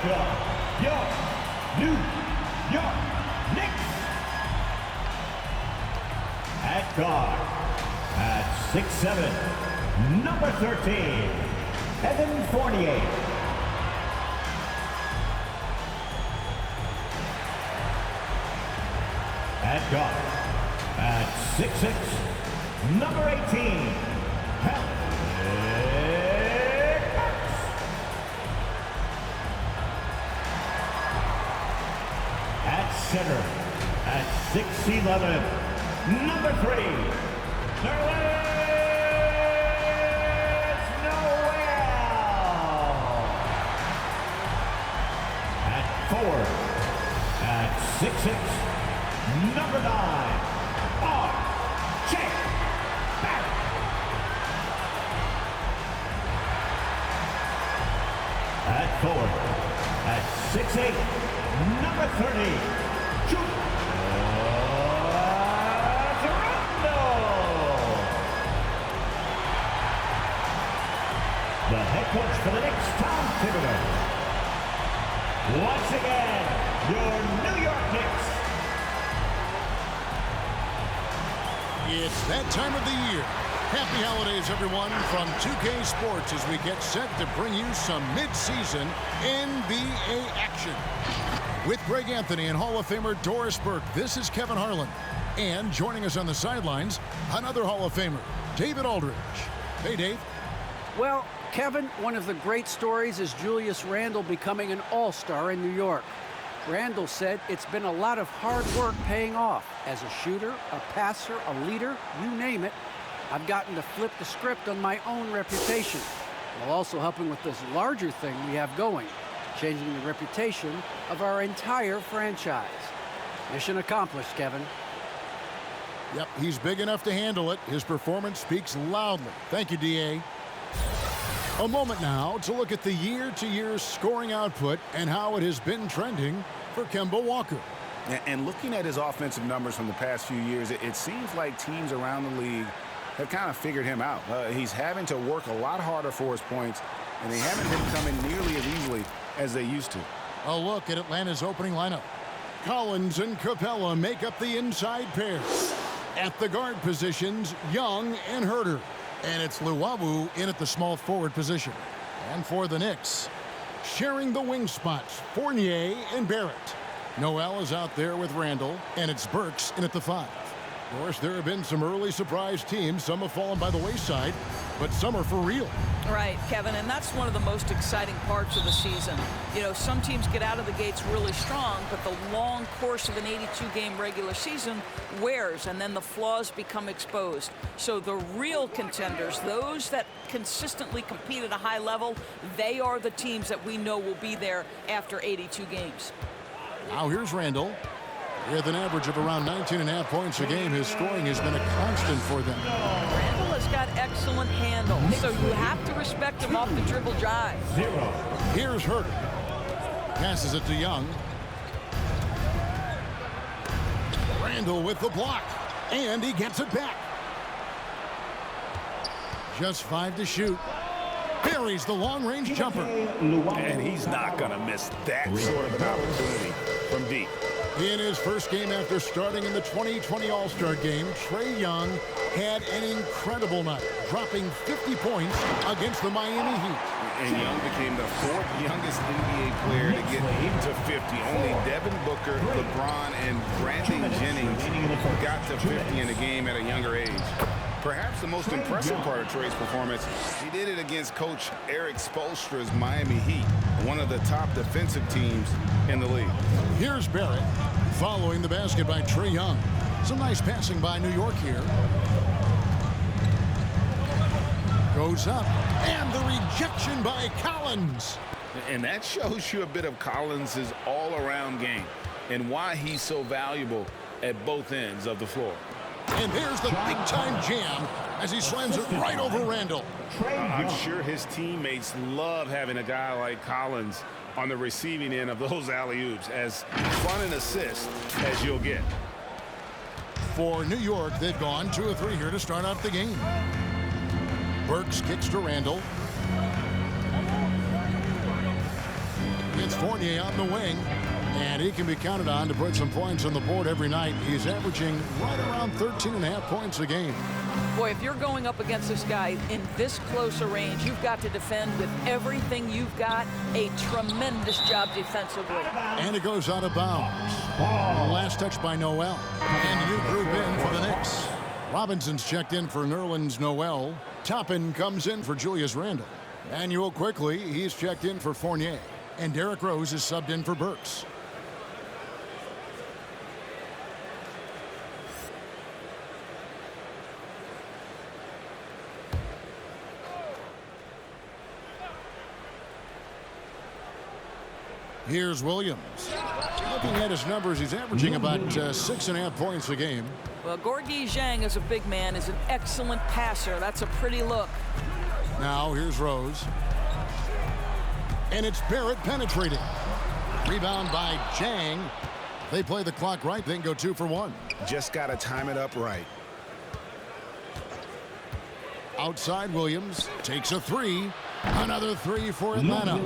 the New York Knicks. At guard, at 6'7", number 13, Evan Fournier. At guard, at 6'6", number 18, center at 6'11", number 3, at 4, at 6'6", number 9, R.J. Barrett. At 4, at 6'8", number 30, the head coach for the Knicks, Tom Thibodeau. Once again, your New York Knicks. It's that time of the year. Happy holidays, everyone, from 2K Sports as we get set to bring you some mid-season NBA action. With Greg Anthony and Hall of Famer Doris Burke, this is Kevin Harlan. And joining us on the sidelines, another Hall of Famer, David Aldridge. Hey, Dave. Well, Kevin, one of the great stories is Julius Randle becoming an all-star in New York. Randle said it's been a lot of hard work paying off. As a shooter, a passer, a leader, you name it, I've gotten to flip the script on my own reputation, while also helping with this larger thing we have going, changing the reputation of our entire franchise. Mission accomplished, Kevin. Yep, he's big enough to handle it. His performance speaks loudly. Thank you, D.A. A moment now to look at the year-to-year scoring output and how it has been trending for Kemba Walker. And looking at his offensive numbers from the past few years, it seems like teams around the league have kind of figured him out. He's having to work a lot harder for his points, and they haven't been coming nearly as easily as they used to. A look at Atlanta's opening lineup. Collins and Capella make up the inside pair. At the guard positions, Young and Herter. And it's Luwawu in at the small forward position. And for the Knicks, sharing the wing spots, Fournier and Barrett. Noel is out there with Randle, and it's Burks in at the 5. Of course, there have been some early surprise teams. Some have fallen by the wayside, but some are for real. Right, Kevin, and that's one of the most exciting parts of the season. You know, some teams get out of the gates really strong, but the long course of an 82-game regular season wears, and then the flaws become exposed. So the real contenders, those that consistently compete at a high level, they are the teams that we know will be there after 82 games. Now here's Randle. With an average of around 19.5 points a game, his scoring has been a constant for them. Randle has got excellent handle, so you have to respect him off the dribble drive. Here's Herter. Passes it to Young. Randle with the block, and he gets it back. Just 5 to shoot. Buries the long-range jumper. And he's not going to miss that sort of an opportunity from deep. In his first game after starting in the 2020 All-Star Game, Trae Young had an incredible night, dropping 50 points against the Miami Heat. And Young became the 4th youngest NBA player to get to 50. Only Devin Booker, LeBron, and Brandon Jennings got to 50 in a game at a younger age. Perhaps the most impressive part of Trae's performance, he did it against Coach Eric Spoelstra's Miami Heat, one of the top defensive teams in the league. Here's Barrett, following the basket by Trae Young. Some nice passing by New York here. Goes up, and the rejection by Collins. And that shows you a bit of Collins' all-around game and why he's so valuable at both ends of the floor. And there's the big-time jam as he slams it right over Randle. I'm sure his teammates love having a guy like Collins on the receiving end of those alley-oops, as fun an assist as you'll get. For New York, they've gone 2 of 3 here to start out the game. Burks kicks to Randle. It's Fournier on the wing, and he can be counted on to put some points on the board every night. He's averaging right around 13.5 points a game. Boy, if you're going up against this guy in this close a range, you've got to defend with everything you've got. A tremendous job defensively. And it goes out of bounds. Last touch by Noel. And new group in for the Knicks. Robinson's checked in for Nerlens Noel. Toppin comes in for Julius Randle. Manuel quickly, he's checked in for Fournier. And Derrick Rose is subbed in for Burks. Here's Williams. Looking at his numbers, he's averaging about 6.5 points a game. Well, Gorgui Dieng, as a big man, is an excellent passer. That's a pretty look. Now here's Rose. And it's Barrett penetrating. Rebound by Dieng. They play the clock right, then go 2 for 1. Just got to time it up right. Outside Williams takes a 3. Another 3 for Atlanta.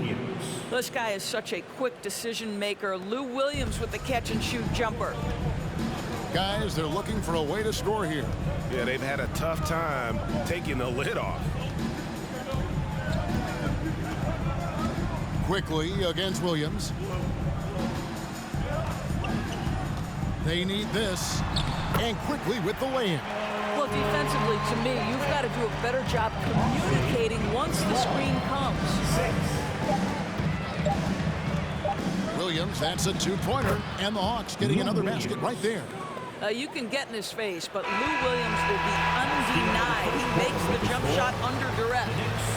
This guy is such a quick decision maker. Lou Williams with the catch and shoot jumper. Guys, they're looking for a way to score here. Yeah, they've had a tough time taking the lid off. Quickly against Williams. They need this. And quickly with the lay-in. Well, defensively, to me, you've got to do a better job communicating once the screen comes. Williams, that's a 2-pointer. And the Hawks getting another basket right there. You can get in his face, but Lou Williams will be undenied. He makes the jump shot under duress.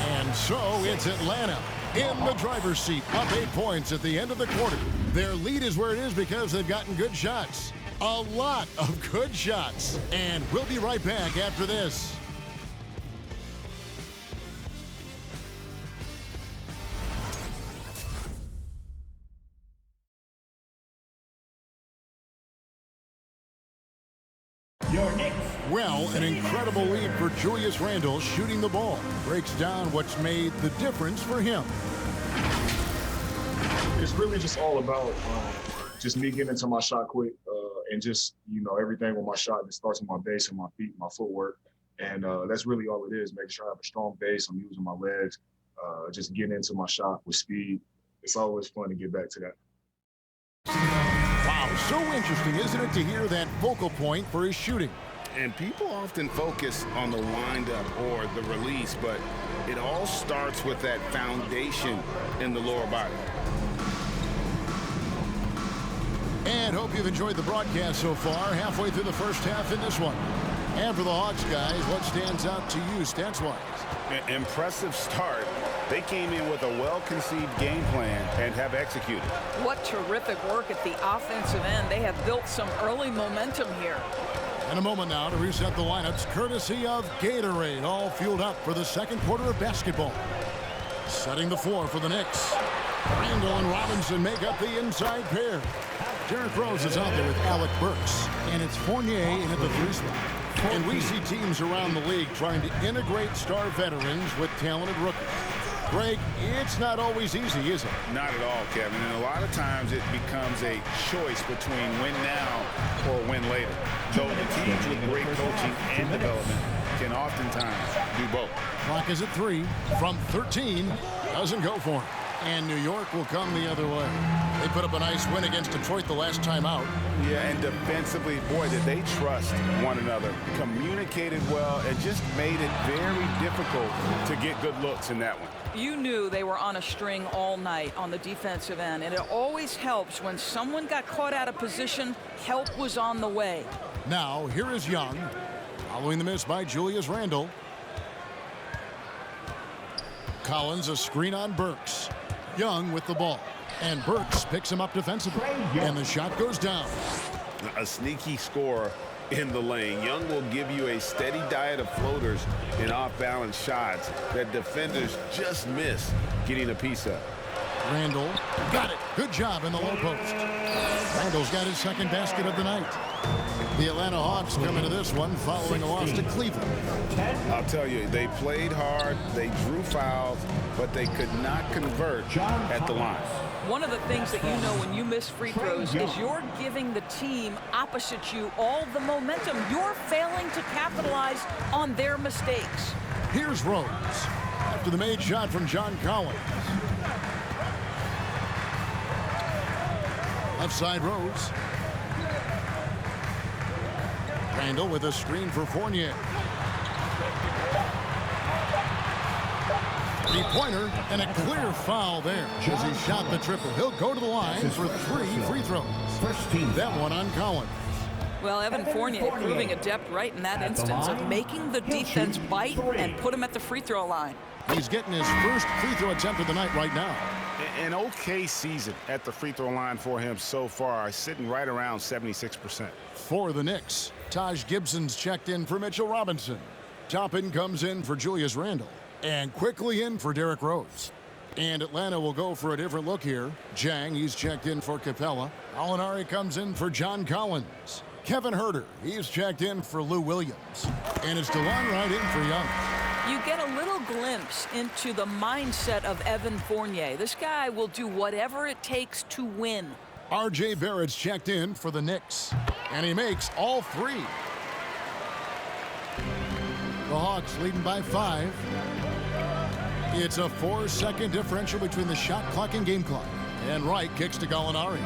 And so it's Atlanta in the driver's seat, up 8 points at the end of the quarter. Their lead is where it is because they've gotten good shots. A lot of good shots. And we'll be right back after this. Your Knicks. Well, an incredible lead for Julius Randle shooting the ball. Breaks down what's made the difference for him. It's really just all about just me getting into my shot quick and just, everything with my shot. It starts with my base and my feet, my footwork. And that's really all it is, making sure I have a strong base. I'm using my legs, just getting into my shot with speed. It's always fun to get back to that. Wow, so interesting, isn't it, to hear that focal point for his shooting? And people often focus on the windup or the release, but it all starts with that foundation in the lower body. And hope you've enjoyed the broadcast so far, halfway through the first half in this one. And for the Hawks, guys, what stands out to you stats-wise? Impressive start. They came in with a well-conceived game plan and have executed. What terrific work at the offensive end. They have built some early momentum here. In a moment now to reset the lineups, courtesy of Gatorade, all fueled up for the second quarter of basketball. Setting the floor for the Knicks. Randle and Robinson make up the inside pair. Derrick Rose is out there with Alec Burks, and it's Fournier in at the 3 spot. And we see teams around the league trying to integrate star veterans with talented rookies. Greg, it's not always easy, is it? Not at all, Kevin. And a lot of times it becomes a choice between win now or win later. Though the teams with great coaching and development can oftentimes do both. Clock is at 3 from 13. Doesn't go for him. And New York will come the other way. They put up a nice win against Detroit the last time out. Yeah, and defensively, boy, did they trust one another. Communicated well and just made it very difficult to get good looks in that one. You knew they were on a string all night on the defensive end, and it always helps when someone got caught out of position, help was on the way. Now, here is Young, following the miss by Julius Randle. Collins, a screen on Burks. Young with the ball. And Burks picks him up defensively. And the shot goes down. A sneaky score in the lane. Young will give you a steady diet of floaters and off-balance shots that defenders just miss getting a piece of. Randle got it. Good job in the low post. Randle's got his second basket of the night. The Atlanta Hawks come into this one following a loss to Cleveland. I'll tell you, they played hard, they drew fouls, but they could not convert at the line. One of the things that you know when you miss free throws is you're giving the team opposite you all the momentum. You're failing to capitalize on their mistakes. Here's Rose after the made shot from John Collins. Left side Rose. Randall with a screen for Fournier. Three-pointer and a clear foul there as he shot the triple. He'll go to the line for 3 free throws. That one on Collins. Well, Evan Fournier proving adept right in that instance of making the defense bite and put him at the free throw line. He's getting his first free throw attempt of the night right now. An okay season at the free throw line for him so far, sitting right around 76%. For the Knicks, Taj Gibson's checked in for Mitchell Robinson. Toppin comes in for Julius Randle. And quickly in for Derrick Rose. And Atlanta will go for a different look here. Jang, he's checked in for Capella. Alinari comes in for John Collins. Kevin Huerter, he's checked in for Lou Williams. And it's DeLon right in for Young. You get a little glimpse into the mindset of Evan Fournier. This guy will do whatever it takes to win. R.J. Barrett's checked in for the Knicks. And he makes all 3. The Hawks leading by 5. It's a 4-second differential between the shot clock and game clock. And Wright kicks to Gallinari.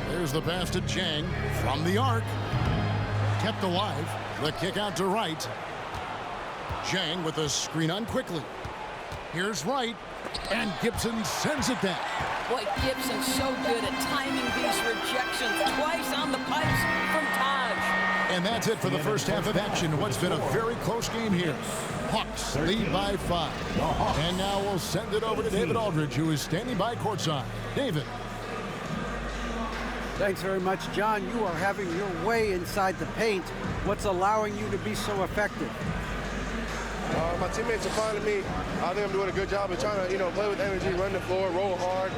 There's the pass to Jang from the arc. Kept alive. The kick out to Wright. Jang with a screen on quickly. Here's Wright. And Gibson sends it down. Boy, Gibson's so good at timing these rejections. Twice on the pipes from Taj. And that's it for the first half of action. What's been a very close game here. Hawks lead by 5. And now we'll send it over to David Aldridge, who is standing by courtside. David. Thanks very much, John. You are having your way inside the paint. What's allowing you to be so effective? My teammates are finding me. I think I'm doing a good job of trying to, play with energy, run the floor, roll hard.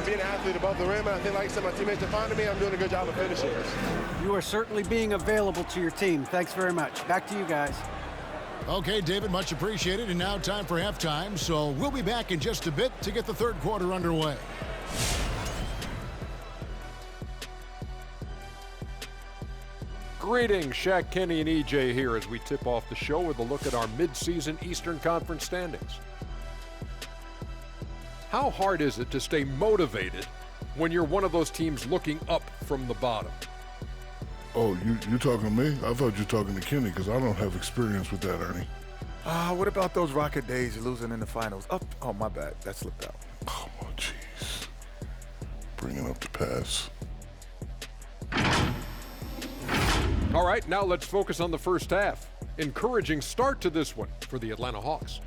Being an athlete above the rim, and I think, like I said, my teammates are finding me. I'm doing a good job of finishing. You are certainly being available to your team. Thanks very much. Back to you guys. Okay, David, much appreciated. And now time for halftime. So we'll be back in just a bit to get the third quarter underway. Greetings, Shaq, Kenny, and EJ here as we tip off the show with a look at our mid-season Eastern Conference standings. How hard is it to stay motivated when you're one of those teams looking up from the bottom? Oh, you talking to me? I thought you were talking to Kenny because I don't have experience with that, Ernie. What about those Rocket days losing in the finals? Oh, my bad. That slipped out. Oh, jeez. Bringing up the pass. All right, now let's focus on the first half. Encouraging start to this one for the Atlanta Hawks.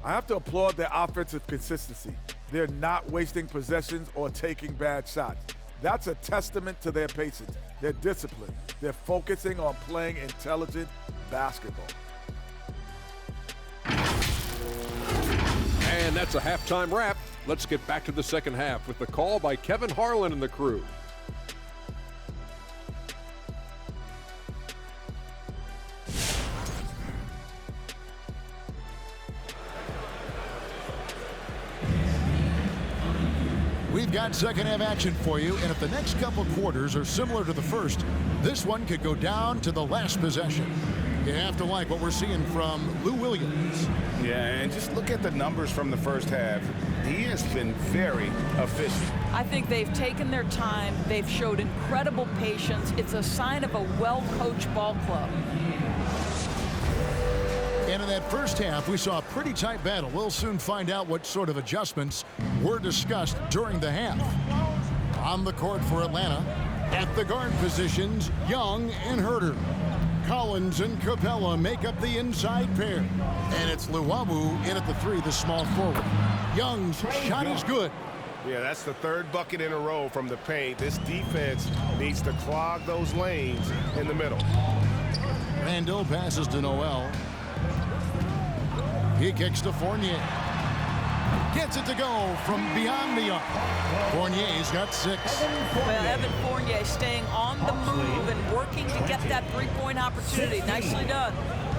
I have to applaud their offensive consistency. They're not wasting possessions or taking bad shots. That's a testament to their patience, their discipline. They're focusing on playing intelligent basketball. And that's a halftime wrap. Let's get back to the second half with the call by Kevin Harlan and the crew. We've got second half action for you, and if the next couple quarters are similar to the first, this one could go down to the last possession. You have to like what we're seeing from Lou Williams. Yeah, and just look at the numbers from the first half. He has been very efficient. I think they've taken their time. They've showed incredible patience. It's a sign of a well-coached ball club. And in that first half, we saw a pretty tight battle. We'll soon find out what sort of adjustments were discussed during the half. On the court for Atlanta, at the guard positions, Young and Huerter. Collins and Capella make up the inside pair. And it's Luwawu in at the 3, the small forward. Young's shot is good. Yeah, that's the third bucket in a row from the paint. This defense needs to clog those lanes in the middle. Randall passes to Noel. He kicks to Fournier. Gets it to go from beyond the arc. Fournier's got 6. Well, Evan Fournier staying on the move and working to get that three-point opportunity. Nicely done.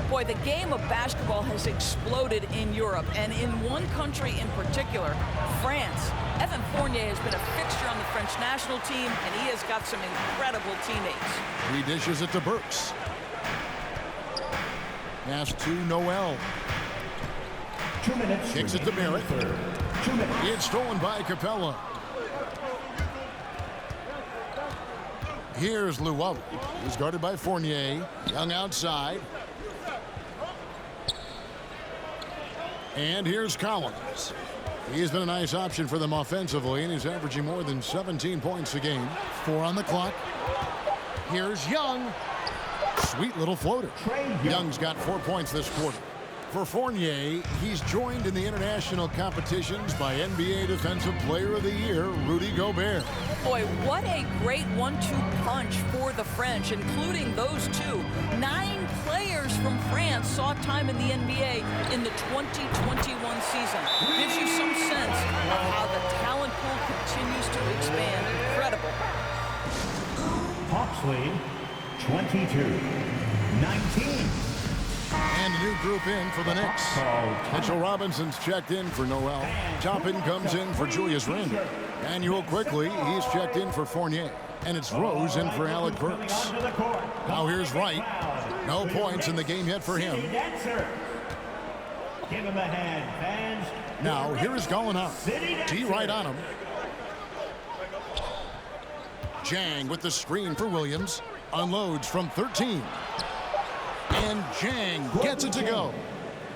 Boy, the game of basketball has exploded in Europe, and in one country in particular, France. Evan Fournier has been a fixture on the French national team, and he has got some incredible teammates. He dishes it to Burks. Pass to Noel. 2 minutes. Kicks it to Barrett. 2 minutes. It's stolen by Capella. Here's Luwawu. He's guarded by Fournier. Young outside. And here's Collins. He's been a nice option for them offensively, and he's averaging more than 17 points a game. 4 on the clock. Here's Young. Sweet little floater. Trae Young's got 4 points this quarter. For Fournier, he's joined in the international competitions by NBA Defensive Player of the Year, Rudy Gobert. Boy, what a great 1-2 punch for the French, including those two. 9 players from France saw time in the NBA in the 2021 season. Gives you some sense of how the talent pool continues to expand. Incredible. Hawks lead 22-19. And a new group in for the Knicks. Mitchell Robinson's checked in for Noel. Toppin comes in for Julius Randle. Manuel quickly, he's checked in for Fournier. And it's Rose in for Alec Burks. Now here's Wright. No points in the game yet for him. Give him a hand, fans. Now here is Gallinari. T right on him. Jang with the screen for Williams. Unloads from 13. And Jang gets it to go.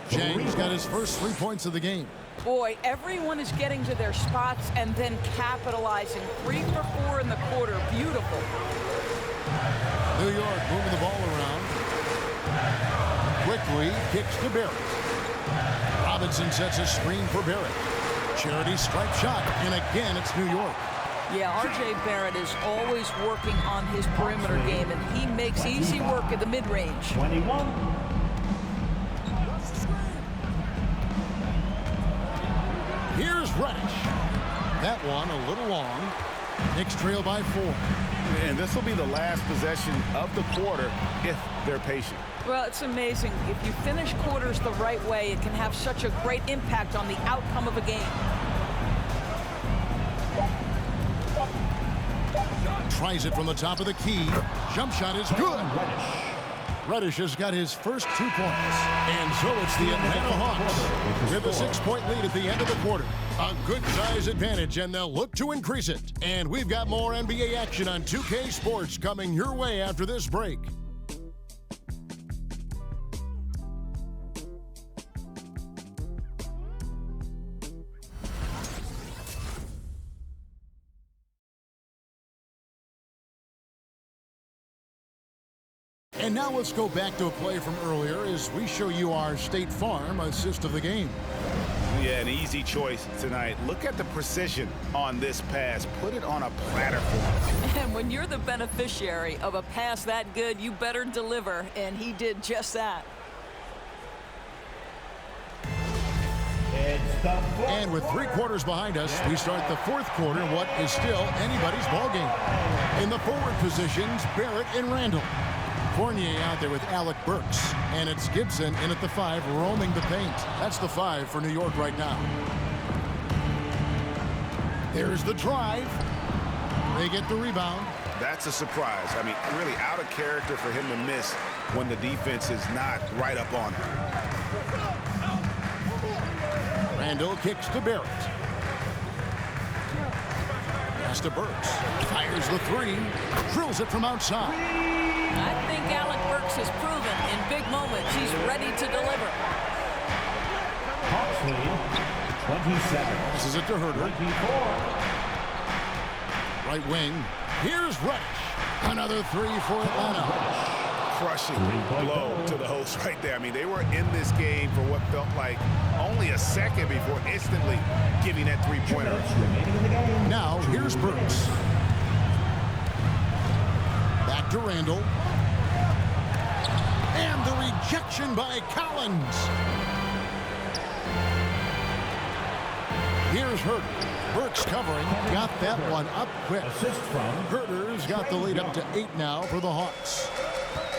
Jang's got his first 3 points of the game. Boy, everyone is getting to their spots and then capitalizing. 3 for 4 in the quarter. Beautiful. New York moving the ball around. Quickly kicks to Barrett. Robinson sets a screen for Barrett. Charity stripe shot, and again it's New York. Yeah, R.J. Barrett is always working on his perimeter game, and he makes easy work at the mid-range. 21. Here's Reddish. That one a little long. Knicks trail by 4. And this will be the last possession of the quarter if they're patient. Well, it's amazing. If you finish quarters the right way, it can have such a great impact on the outcome of a game. Tries it from the top of the key. Jump shot is good. Reddish has got his first 2 points. And so it's the Atlanta Hawks with a 6-point lead at the end of the quarter. A good size advantage, and they'll look to increase it. And we've got more NBA action on 2K Sports coming your way after this break. And now let's go back to a play from earlier as we show you our State Farm assist of the game. Yeah, an easy choice tonight. Look at the precision on this pass. Put it on a platter for him. And when you're the beneficiary of a pass that good, you better deliver, and he did just that. And with 3 quarters behind us, we start the 4th quarter, what is still anybody's ball game. In the forward positions, Barrett and Randle. Fournier out there with Alec Burks, and it's Gibson in at the 5, roaming the paint. That's the 5 for New York right now. There's the drive. They get the rebound. That's a surprise. I mean, really out of character for him to miss when the defense is not right up on him. Randle kicks to Barrett. Pass to Burks. Fires the 3. Drills it from outside. I think Alec Burks has proven in big moments he's ready to deliver. Hawks lead 27. Passes it to Herder. 24. Right wing. Here's Reddish. Another 3 for Atlanta. Crushing blow to the host right there. I mean, they were in this game for what felt like only a second before instantly giving that 3-pointer. Now here's Burks. Back to Randle. And the rejection by Collins. Here's Herder. Burks covering. Got that one up quick. Assist from Herder's got the lead up to 8 now for the Hawks.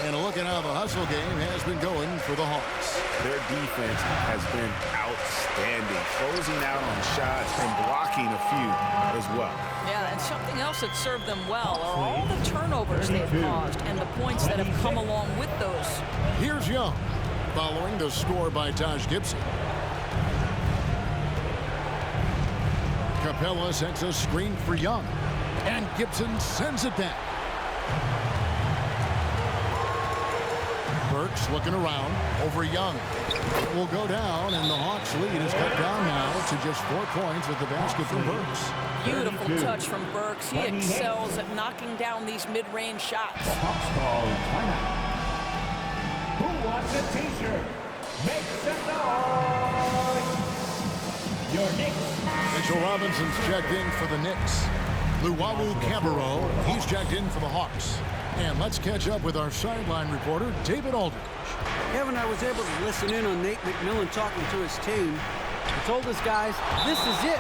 And look at how the hustle game has been going for the Hawks. Their defense has been outstanding, closing out on shots and blocking a few as well. Yeah, and something else that served them well are all the turnovers they've caused and the points that have come along with those. Here's Young, following the score by Taj Gibson. Capella sets a screen for Young, and Gibson sends it back. Burks looking around over Young. It will go down, and the Hawks lead is cut down now to just 4 points with the basket from Burks. Beautiful touch from Burks. He excels at knocking down these mid-range shots. The Hawks call timeout. Who wants a t-shirt? Make some noise! Your Knicks. Mitchell Robinson's checked in for the Knicks. Luwawu Cabarro, he's checked in for the Hawks. And let's catch up with our sideline reporter, David Aldridge. Kevin, I was able to listen in on Nate McMillan talking to his team. He told his guys, this is it.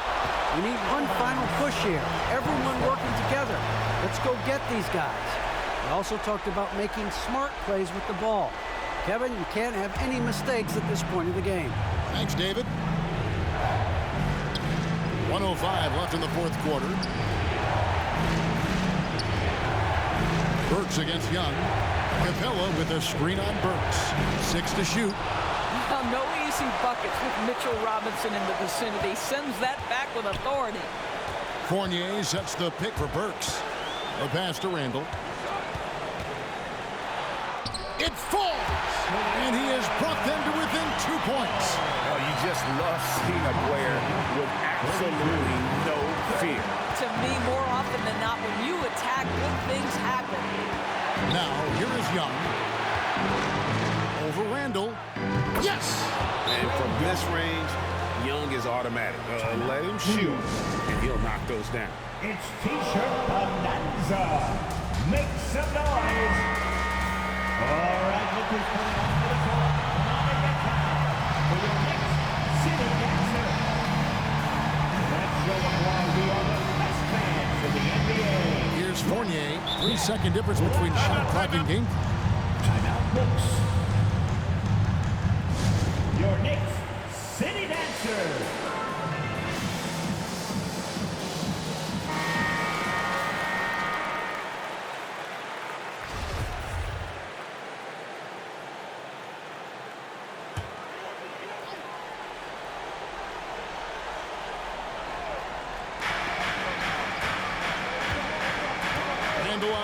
We need one final push here. Everyone working together. Let's go get these guys. He also talked about making smart plays with the ball. Kevin, you can't have any mistakes at this point of the game. Thanks, David. 1:05 left in the fourth quarter. Burks against Young. Capella with a screen on Burks. 6 to shoot. Well, no easy buckets with Mitchell Robinson in the vicinity. Sends that back with authority. Fournier sets the pick for Burks. A pass to Randall. It falls! And he has brought them to within 2 points. Oh, you just love seeing a player with absolutely no fear. To me, more often than not, when you attack, good things happen. Now, here is Young. Over Randall. Yes! And from this range, Young is automatic. Let him shoot, and he'll knock those down. It's T-shirt bonanza. Make some noise. All right, look who's coming onto the court. Come on and get down for your next city dancer. Let's show them why we are the best fans in the NBA. Here's Fournier. 3-second difference between shot clock and game. Timeout books. Your Knicks city dancer.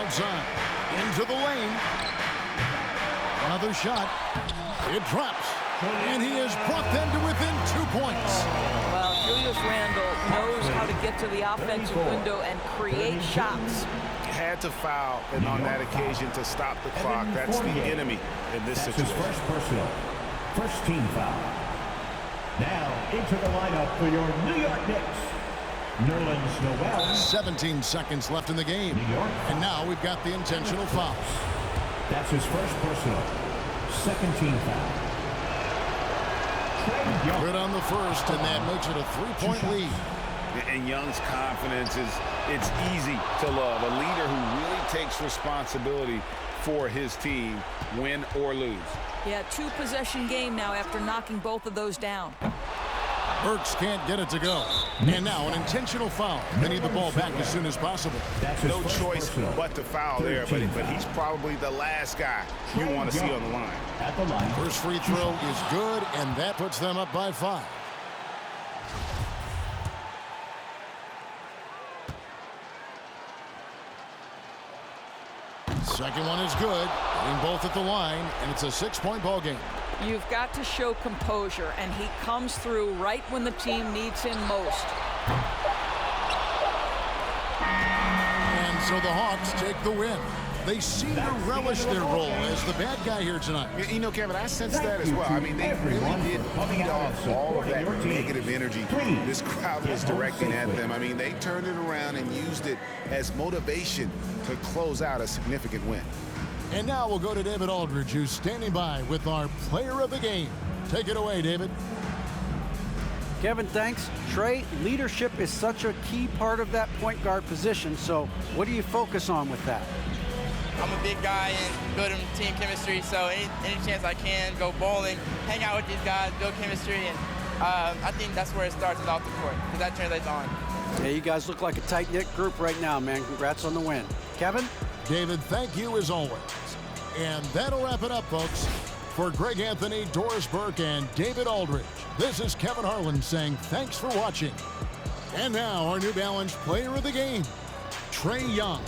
Outside, into the lane. Another shot. It drops. And he has brought them to within 2 points. Well, Julius Randle knows how to get to the offensive window and create shots. Had to foul, and on that occasion to stop the clock. That's the enemy in this situation. That's his first personal. First team foul. Now into the lineup for your New York Knicks. Nerlens Noel. 17 seconds left in the game. And now we've got the intentional foul. That's his first personal. Second team foul. Trae. Good on the first, and that makes it a 3-point lead. And Young's confidence it's easy to love. A leader who really takes responsibility for his team, win or lose. Yeah, 2-possession game now after knocking both of those down. Burks can't get it to go. And now an intentional foul. They need the ball back as soon as possible. No choice but to foul there, but he's probably the last guy you want to see on the line. First free throw is good, and that puts them up by 5. Second one is good. Getting both at the line, and it's a 6-point ball game. You've got to show composure, and he comes through right when the team needs him most. And so the Hawks take the win. They seem to relish their role as the bad guy here tonight. You know, Kevin, I sense that as well. I mean, they really did feed off all of that negative energy this crowd was directing at them. I mean, they turned it around and used it as motivation to close out a significant win. And now we'll go to David Aldridge, who's standing by with our player of the game. Take it away, David. Kevin, thanks. Trae, leadership is such a key part of that point guard position, so what do you focus on with that? I'm a big guy and building team chemistry, so any chance I can, go bowling, hang out with these guys, build chemistry, and I think that's where it starts off the court, because that translates on. Yeah, you guys look like a tight-knit group right now, man. Congrats on the win. Kevin? David, thank you as always. And that'll wrap it up, folks. For Greg Anthony, Doris Burke, and David Aldridge, this is Kevin Harlan saying thanks for watching. And now our New Balance player of the game, Trae Young.